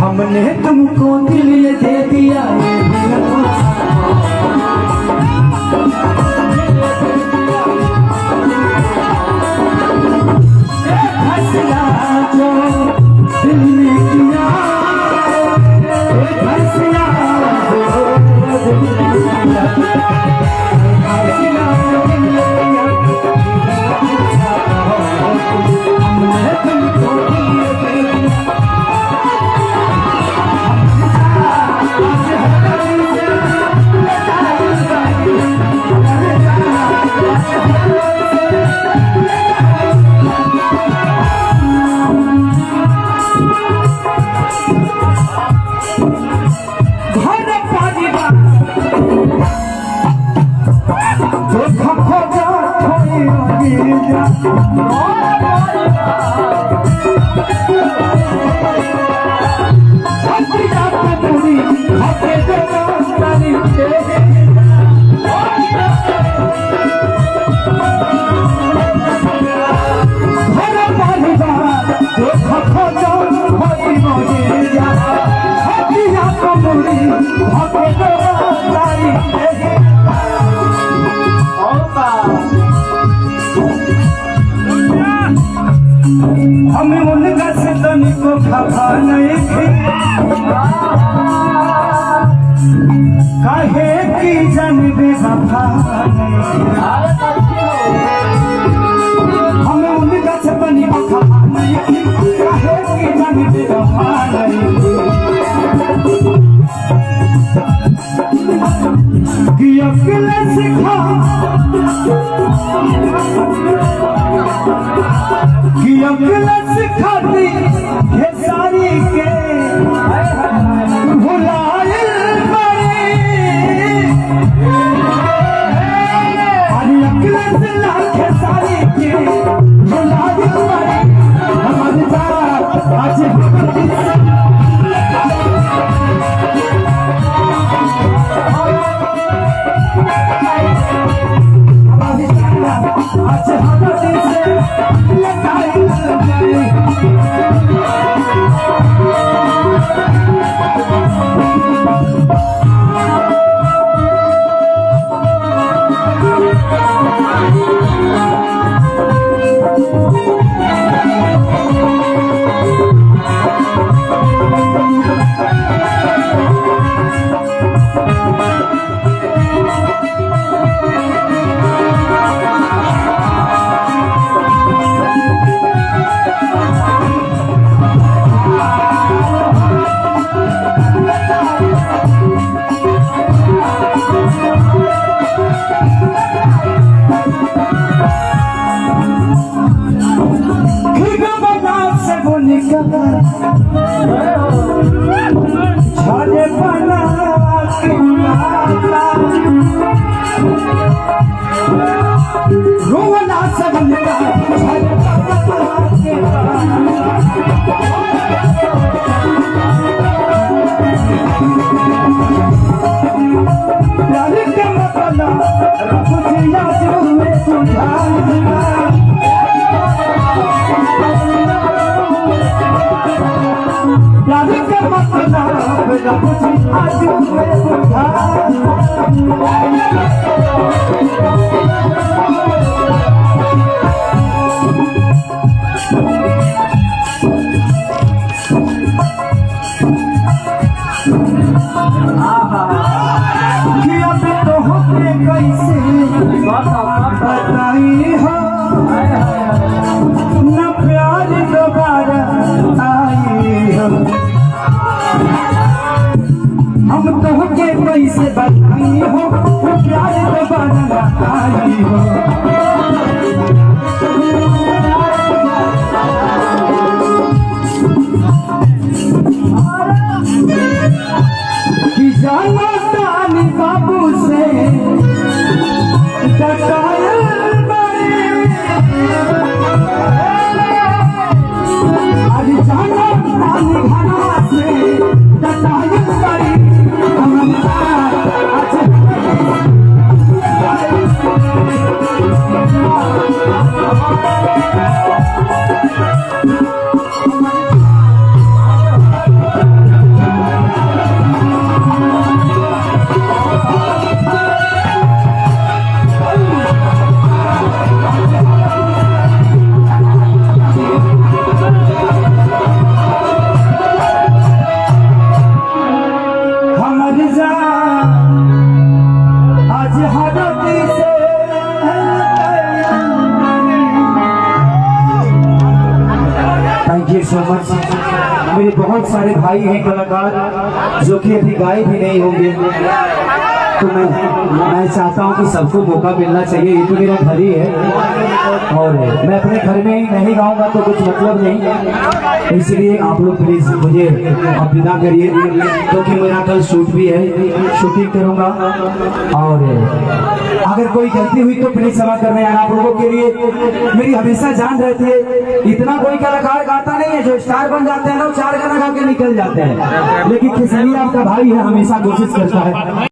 हमने तुमको दिल ये दे दिया फैसला जो दिल ने किया फैसला जो दिल ने किया फैसला जो दिल ने किया हमने तुमको दिल ये दे दिया हमें उनका से तनिको खफा नहीं थी काहे की जान बेवफा हमें उनका से तनिको खफा नहीं थी काहे की जान बेवफा कि अकेले सिखा कि अकेले सिखाती खेसारी के भुलाए अरे अकेले से ला खेसारी के भुलाए हमारे साथ आज छाले बना रोवला सबन का प्यार के मतलब रब जिया जो में सुझा प्यार के मतलब रब जिया जो में सुझा बताई हो न प्यार दोबारा आई हो हम तो के कैसे बताई हो प्यार दोबारा आई हो यू सो मच। मेरे बहुत सारे भाई हैं कलाकार जो कि अभी गाए भी नहीं होंगे, तो मैं चाहता हूं कि सबको मौका मिलना चाहिए। ये तो मेरा घर ही है और मैं अपने घर में ही नहीं गाऊंगा तो कुछ मतलब नहीं, इसलिए आप लोग प्लीज मुझे आप विदा करिए, क्योंकि मेरा कल शूट भी है, शूटिंग करूंगा। और अगर कोई गलती हुई तो प्लीज क्षमा करना यार, आप लोगों के लिए मेरी हमेशा जान रहती है। इतना कोई कलाकार गाता नहीं है, जो स्टार बन जाते हैं ना 4 गाना गा के निकल जाते हैं, लेकिन खिसनी आपका भाई है, हमेशा कोशिश करता है।